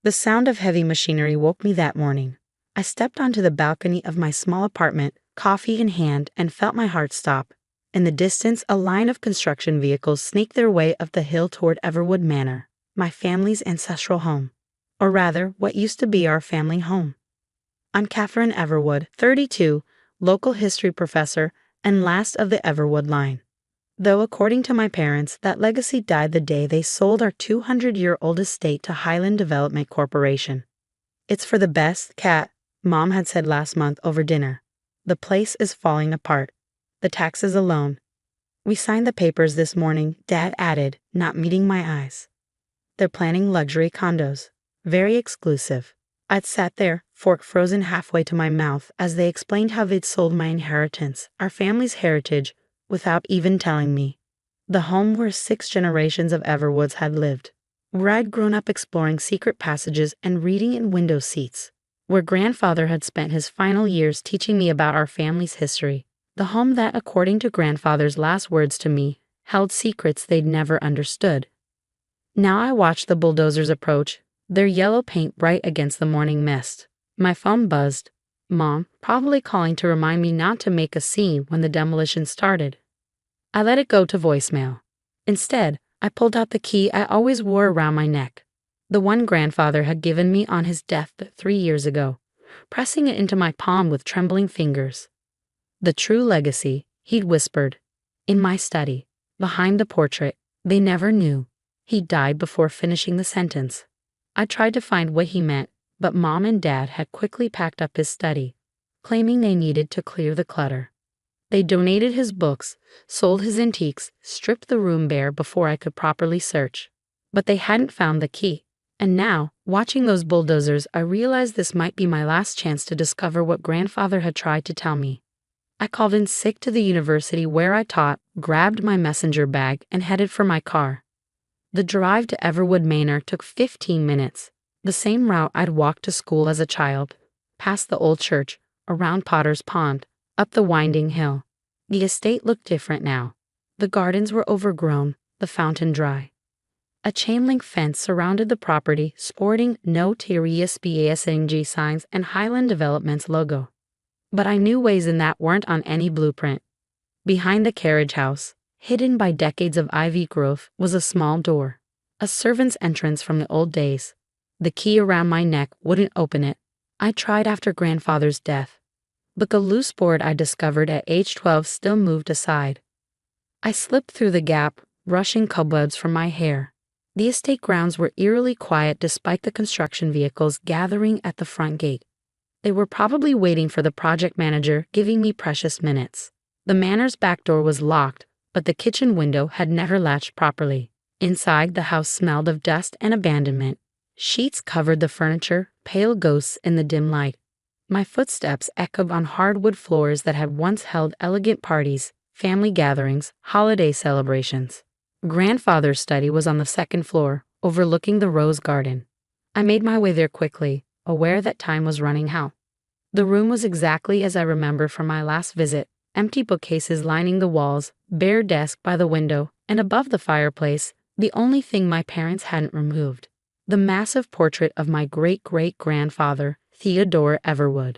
The sound of heavy machinery woke me that morning. I stepped onto the balcony of my small apartment, coffee in hand, and felt my heart stop. In the distance, a line of construction vehicles snaked their way up the hill toward Everwood Manor, my family's ancestral home. Or rather, what used to be our family home. I'm Catherine Everwood, 32, local history professor, and last of the Everwood line. Though according to my parents, that legacy died the day they sold our 200-year-old estate to Highland Development Corporation. It's for the best, Cat, Mom had said last month over dinner. The place is falling apart. The taxes alone. We signed the papers this morning, Dad added, not meeting my eyes. They're planning luxury condos. Very exclusive. I'd sat there, fork frozen halfway to my mouth, as they explained how they'd sold my inheritance, our family's heritage, without even telling me. The home where 6 generations of Everwoods had lived. Where I'd grown up exploring secret passages and reading in window seats. Where Grandfather had spent his final years teaching me about our family's history. The home that, according to Grandfather's last words to me, held secrets they'd never understood. Now I watched the bulldozers approach, their yellow paint bright against the morning mist. My phone buzzed. Mom, probably calling to remind me not to make a scene when the demolition started. I let it go to voicemail. Instead, I pulled out the key I always wore around my neck. The one Grandfather had given me on his death 3 years ago, pressing it into my palm with trembling fingers. The true legacy, he'd whispered. In my study, behind the portrait, they never knew. He died before finishing the sentence. I tried to find what he meant, but Mom and Dad had quickly packed up his study, claiming they needed to clear the clutter. They donated his books, sold his antiques, stripped the room bare before I could properly search. But they hadn't found the key. And now, watching those bulldozers, I realized this might be my last chance to discover what Grandfather had tried to tell me. I called in sick to the university where I taught, grabbed my messenger bag, and headed for my car. The drive to Everwood Manor took 15 minutes, the same route I'd walked to school as a child, past the old church, around Potter's Pond, up the winding hill. The estate looked different now. The gardens were overgrown, the fountain dry. A chain-link fence surrounded the property, sporting No Terias Basng signs and Highland Development's logo. But I knew ways in that weren't on any blueprint. Behind the carriage house, hidden by decades of ivy growth, was a small door. A servant's entrance from the old days. The key around my neck wouldn't open it. I tried after Grandfather's death. But the loose board I discovered at age 12 still moved aside. I slipped through the gap, brushing cobwebs from my hair. The estate grounds were eerily quiet despite the construction vehicles gathering at the front gate. They were probably waiting for the project manager, giving me precious minutes. The manor's back door was locked, but the kitchen window had never latched properly. Inside, the house smelled of dust and abandonment. Sheets covered the furniture, pale ghosts in the dim light. My footsteps echoed on hardwood floors that had once held elegant parties, family gatherings, holiday celebrations. Grandfather's study was on the 2nd floor, overlooking the rose garden. I made my way there quickly, aware that time was running out. The room was exactly as I remember from my last visit. Empty bookcases lining the walls, bare desk by the window, and above the fireplace, the only thing my parents hadn't removed. The massive portrait of my great-great-grandfather, Theodore Everwood.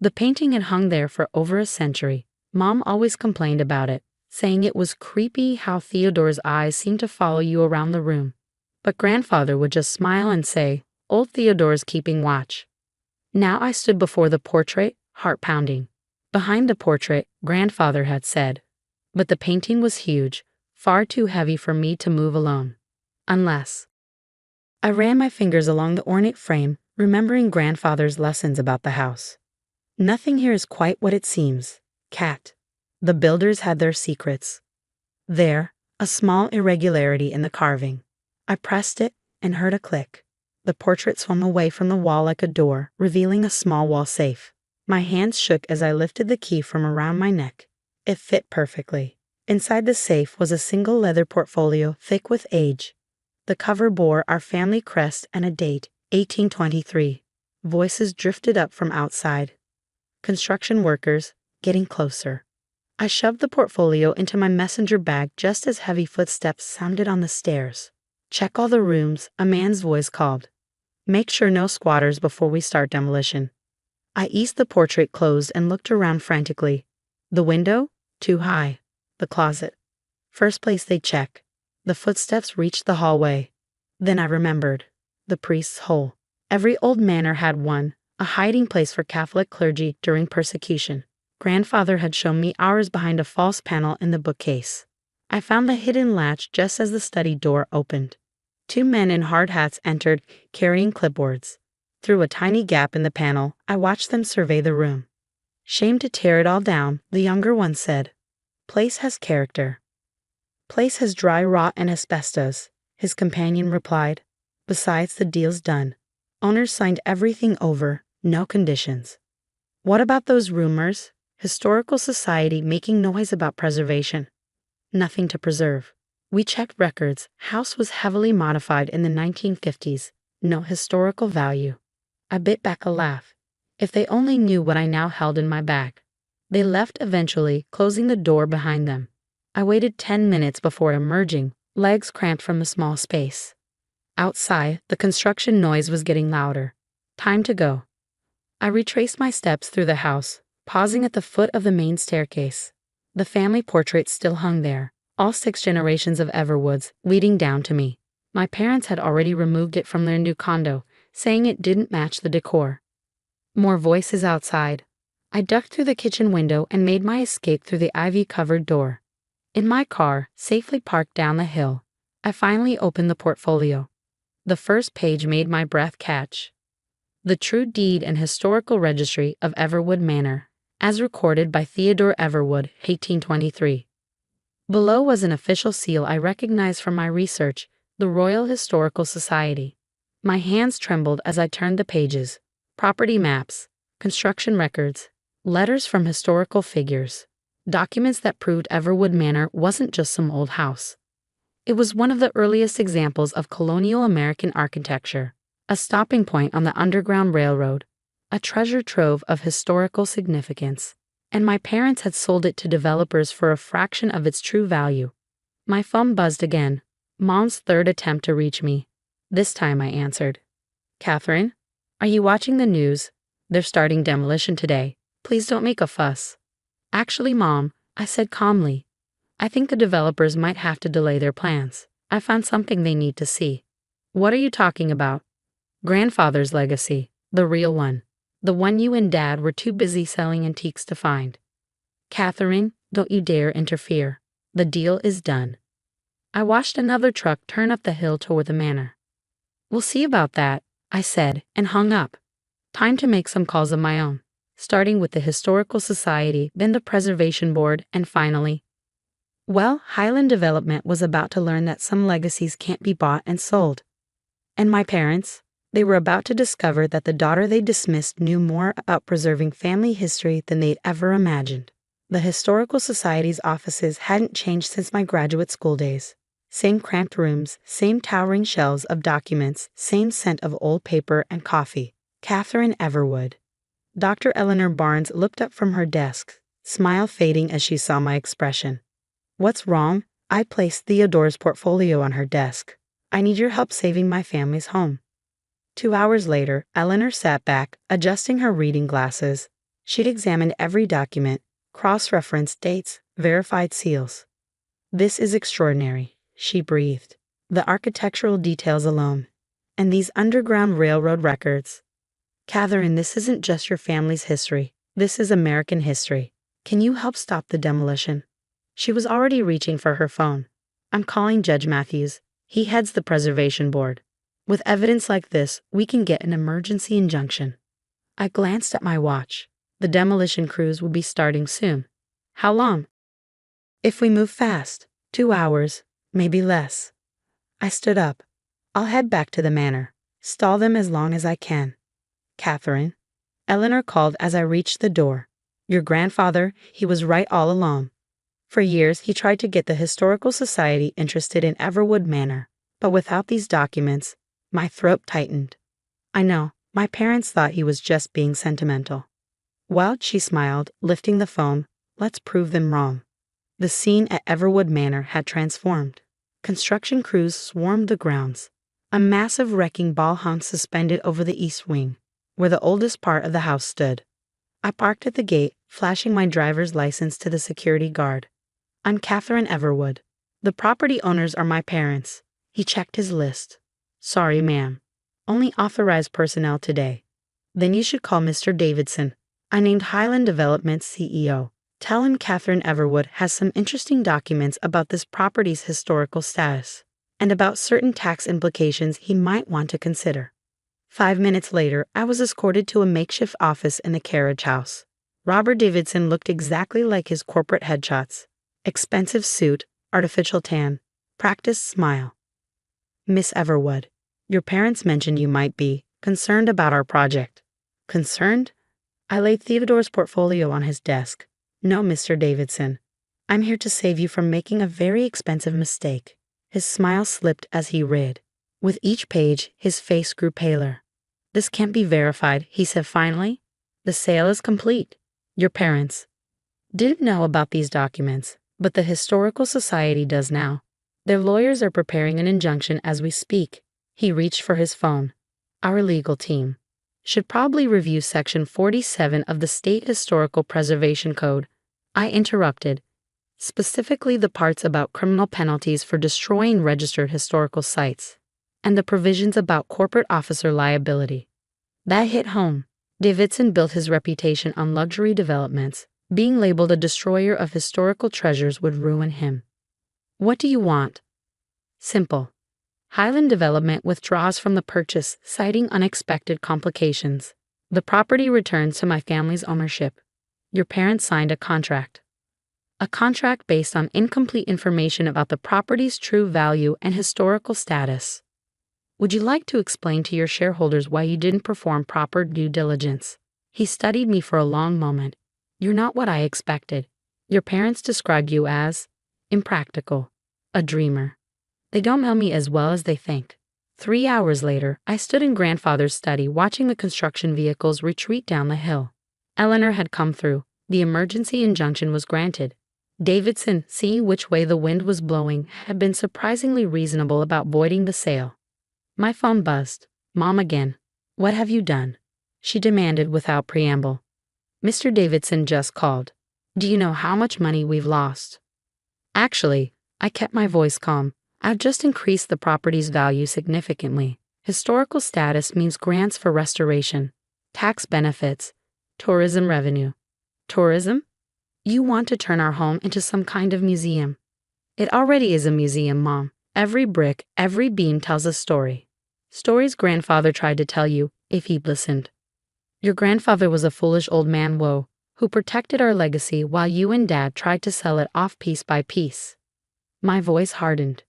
The painting had hung there for over a century. Mom always complained about it, saying it was creepy how Theodore's eyes seemed to follow you around the room. But Grandfather would just smile and say, "Old Theodore's keeping watch." Now I stood before the portrait, heart pounding. Behind the portrait, Grandfather had said. But the painting was huge, far too heavy for me to move alone. Unless. I ran my fingers along the ornate frame, remembering Grandfather's lessons about the house. Nothing here is quite what it seems, Cat. The builders had their secrets. There, a small irregularity in the carving. I pressed it and heard a click. The portrait swung away from the wall like a door, revealing a small wall safe. My hands shook as I lifted the key from around my neck. It fit perfectly. Inside the safe was a single leather portfolio thick with age. The cover bore our family crest and a date, 1823. Voices drifted up from outside. Construction workers, getting closer. I shoved the portfolio into my messenger bag just as heavy footsteps sounded on the stairs. "Check all the rooms," a man's voice called. Make sure no squatters before we start demolition. I eased the portrait closed and looked around frantically. The window? Too high. The closet. First place they check. The footsteps reached the hallway. Then I remembered. The priest's hole. Every old manor had one, a hiding place for Catholic clergy during persecution. Grandfather had shown me ours behind a false panel in the bookcase. I found the hidden latch just as the study door opened. Two men in hard hats entered, carrying clipboards. Through a tiny gap in the panel, I watched them survey the room. "Shame to tear it all down," the younger one said. "Place has character." "Place has dry rot and asbestos," his companion replied. "Besides, the deal's done. Owners signed everything over, no conditions." "What about those rumors? Historical Society making noise about preservation." "Nothing to preserve. We checked records. House was heavily modified in the 1950s. No historical value." I bit back a laugh. If they only knew what I now held in my bag. They left eventually, closing the door behind them. I waited 10 minutes before emerging, legs cramped from the small space. Outside, the construction noise was getting louder. Time to go. I retraced my steps through the house, pausing at the foot of the main staircase. The family portrait still hung there, all 6 generations of Everwoods, leading down to me. My parents had already removed it from their new condo, saying it didn't match the decor. More voices outside. I ducked through the kitchen window and made my escape through the ivy-covered door. In my car, safely parked down the hill, I finally opened the portfolio. The first page made my breath catch. The True Deed and Historical Registry of Everwood Manor, as recorded by Theodore Everwood, 1823. Below was an official seal I recognized from my research, the Royal Historical Society. My hands trembled as I turned the pages. Property maps, construction records, letters from historical figures, documents that proved Everwood Manor wasn't just some old house. It was one of the earliest examples of colonial American architecture, a stopping point on the Underground Railroad, a treasure trove of historical significance. And my parents had sold it to developers for a fraction of its true value. My phone buzzed again, Mom's third attempt to reach me. This time I answered. "Catherine, are you watching the news? They're starting demolition today. Please don't make a fuss." "Actually, Mom," I said calmly, "I think the developers might have to delay their plans. I found something they need to see." "What are you talking about?" "Grandfather's legacy, the real one. The one you and Dad were too busy selling antiques to find." "Catherine, don't you dare interfere. The deal is done." I watched another truck turn up the hill toward the manor. "We'll see about that," I said, and hung up. Time to make some calls of my own, starting with the Historical Society, then the Preservation Board, and finally. Well, Highland Development was about to learn that some legacies can't be bought and sold. And my parents? They were about to discover that the daughter they dismissed knew more about preserving family history than they'd ever imagined. The Historical Society's offices hadn't changed since my graduate school days. Same cramped rooms, same towering shelves of documents, same scent of old paper and coffee. Catherine Everwood. Dr. Eleanor Barnes looked up from her desk, smile fading as she saw my expression. "What's wrong?" I placed Theodore's portfolio on her desk. "I need your help saving my family's home." 2 hours later, Eleanor sat back, adjusting her reading glasses. She'd examined every document, cross-referenced dates, verified seals. "This is extraordinary," she breathed. "The architectural details alone. And these Underground Railroad records. Catherine, this isn't just your family's history. This is American history. Can you help stop the demolition?" She was already reaching for her phone. "I'm calling Judge Matthews. He heads the Preservation Board. With evidence like this, we can get an emergency injunction." I glanced at my watch. The demolition crews would be starting soon. How long? If we move fast, 2 hours, maybe less. I stood up. I'll head back to the manor. Stall them as long as I can. "Catherine," Eleanor called as I reached the door. "Your grandfather, he was right all along. For years, he tried to get the Historical Society interested in Everwood Manor, but without these documents, my throat tightened. I know, my parents thought he was just being sentimental." "Well," she smiled, lifting the phone, "let's prove them wrong." The scene at Everwood Manor had transformed. Construction crews swarmed the grounds. A massive wrecking ball hung suspended over the east wing, where the oldest part of the house stood. I parked at the gate, flashing my driver's license to the security guard. I'm Catherine Everwood. The property owners are my parents. He checked his list. Sorry, ma'am. Only authorized personnel today. Then you should call Mr. Davidson. I named Highland Development's CEO. Tell him Catherine Everwood has some interesting documents about this property's historical status and about certain tax implications he might want to consider. 5 minutes later, I was escorted to a makeshift office in the carriage house. Robert Davidson looked exactly like his corporate headshots. Expensive suit, artificial tan, practiced smile. Miss Everwood, your parents mentioned you might be concerned about our project. Concerned? I laid Theodore's portfolio on his desk. No, Mr. Davidson. I'm here to save you from making a very expensive mistake. His smile slipped as he read. With each page, his face grew paler. This can't be verified, he said finally. The sale is complete. Your parents didn't know about these documents, but the Historical Society does now. Their lawyers are preparing an injunction as we speak. He reached for his phone. Our legal team should probably review Section 47 of the State Historical Preservation Code. I interrupted. Specifically the parts about criminal penalties for destroying registered historical sites, and the provisions about corporate officer liability. That hit home. Davidson built his reputation on luxury developments. Being labeled a destroyer of historical treasures would ruin him. What do you want? Simple. Highland Development withdraws from the purchase, citing unexpected complications. The property returns to my family's ownership. Your parents signed a contract. A contract based on incomplete information about the property's true value and historical status. Would you like to explain to your shareholders why you didn't perform proper due diligence? He studied me for a long moment. You're not what I expected. Your parents described you as impractical, a dreamer. They don't know me as well as they think. 3 hours later, I stood in grandfather's study watching the construction vehicles retreat down the hill. Eleanor had come through. The emergency injunction was granted. Davidson, seeing which way the wind was blowing, had been surprisingly reasonable about voiding the sale. My phone buzzed. Mom again. What have you done? She demanded without preamble. Mr. Davidson just called. Do you know how much money we've lost? Actually, I kept my voice calm. I've just increased the property's value significantly. Historical status means grants for restoration, tax benefits, tourism revenue. Tourism? You want to turn our home into some kind of museum. It already is a museum, Mom. Every brick, every beam tells a story. Stories grandfather tried to tell you, if he'd listened. Your grandfather was a foolish old man, who protected our legacy while you and Dad tried to sell it off piece by piece. My voice hardened.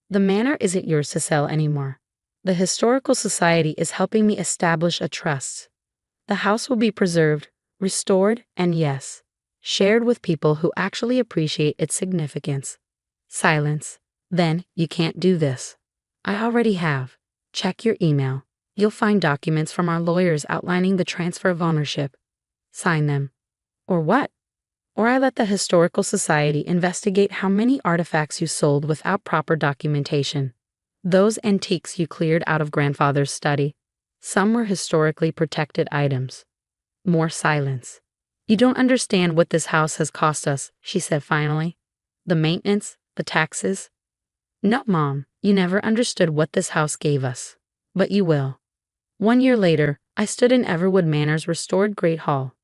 The manor isn't yours to sell anymore. The Historical Society is helping me establish a trust. The house will be preserved, restored, and yes, shared with people who actually appreciate its significance. Silence. Then, you can't do this. I already have. Check your email. You'll find documents from our lawyers outlining the transfer of ownership. Sign them. Or what? Or I let the Historical Society investigate how many artifacts you sold without proper documentation. Those antiques you cleared out of grandfather's study. Some were historically protected items. More silence. You don't understand what this house has cost us, she said finally. The maintenance, the taxes. No, Mom, you never understood what this house gave us. But you will. 1 year later, I stood in Everwood Manor's restored Great Hall,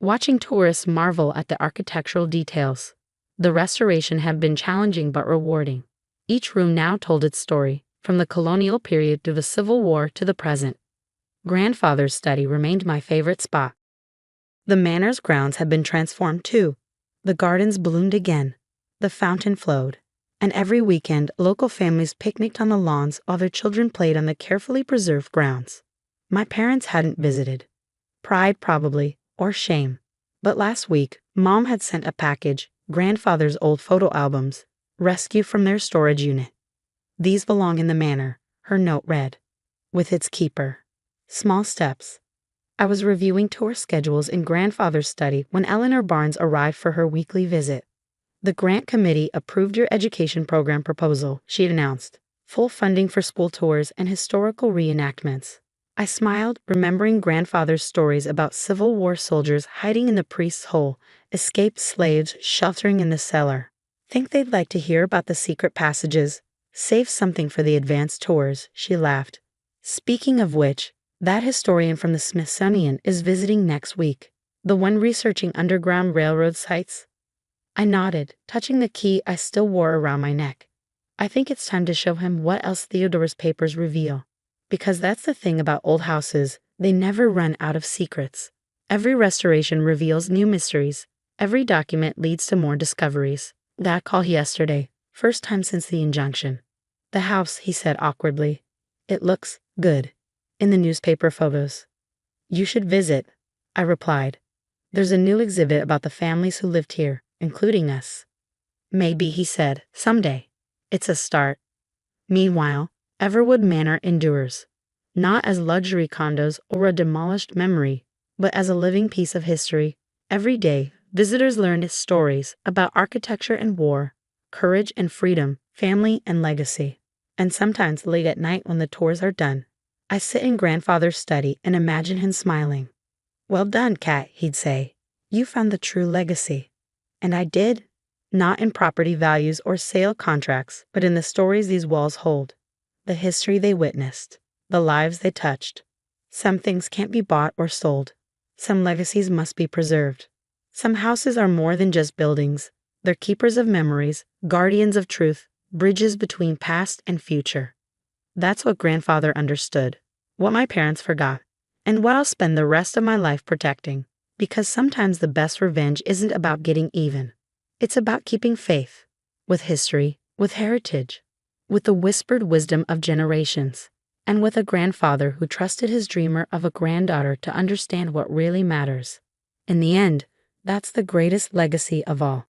watching tourists marvel at the architectural details. The restoration had been challenging but rewarding. Each room now told its story, from the colonial period to the Civil War to the present. Grandfather's study remained my favorite spot. The manor's grounds had been transformed too. The gardens bloomed again. The fountain flowed. And every weekend, local families picnicked on the lawns while their children played on the carefully preserved grounds. My parents hadn't visited. Pride, probably, or shame. But last week, Mom had sent a package, grandfather's old photo albums, rescued from their storage unit. These belong in the manor, her note read, with its keeper. Small steps. I was reviewing tour schedules in grandfather's study when Eleanor Barnes arrived for her weekly visit. The grant committee approved your education program proposal, she announced. full funding for school tours and historical reenactments. I smiled, remembering grandfather's stories about Civil War soldiers hiding in the priest's hole, escaped slaves sheltering in the cellar. Think they'd like to hear about the secret passages? Save something for the advanced tours, she laughed. Speaking of which, that historian from the Smithsonian is visiting next week. The one researching Underground Railroad sites? I nodded, touching the key I still wore around my neck. I think it's time to show him what else Theodore's papers reveal. Because that's the thing about old houses, they never run out of secrets. Every restoration reveals new mysteries. Every document leads to more discoveries. Got a call yesterday, first time since the injunction. The house, he said awkwardly. It looks good. In the newspaper photos. You should visit, I replied. There's a new exhibit about the families who lived here, including us. Maybe, he said, someday. It's a start. Meanwhile, Everwood Manor endures. Not as luxury condos or a demolished memory, but as a living piece of history. Every day, visitors learn its stories about architecture and war, courage and freedom, family and legacy. And sometimes late at night when the tours are done, I sit in grandfather's study and imagine him smiling. Well done, Cat, he'd say. You found the true legacy. And I did. Not in property values or sale contracts, but in the stories these walls hold. The history they witnessed. The lives they touched. Some things can't be bought or sold. Some legacies must be preserved. Some houses are more than just buildings. They're keepers of memories, guardians of truth, bridges between past and future. That's what grandfather understood. What my parents forgot. And what I'll spend the rest of my life protecting. Because sometimes the best revenge isn't about getting even. It's about keeping faith. With history, with heritage, with the whispered wisdom of generations, and with a grandfather who trusted his dreamer of a granddaughter to understand what really matters. In the end, that's the greatest legacy of all.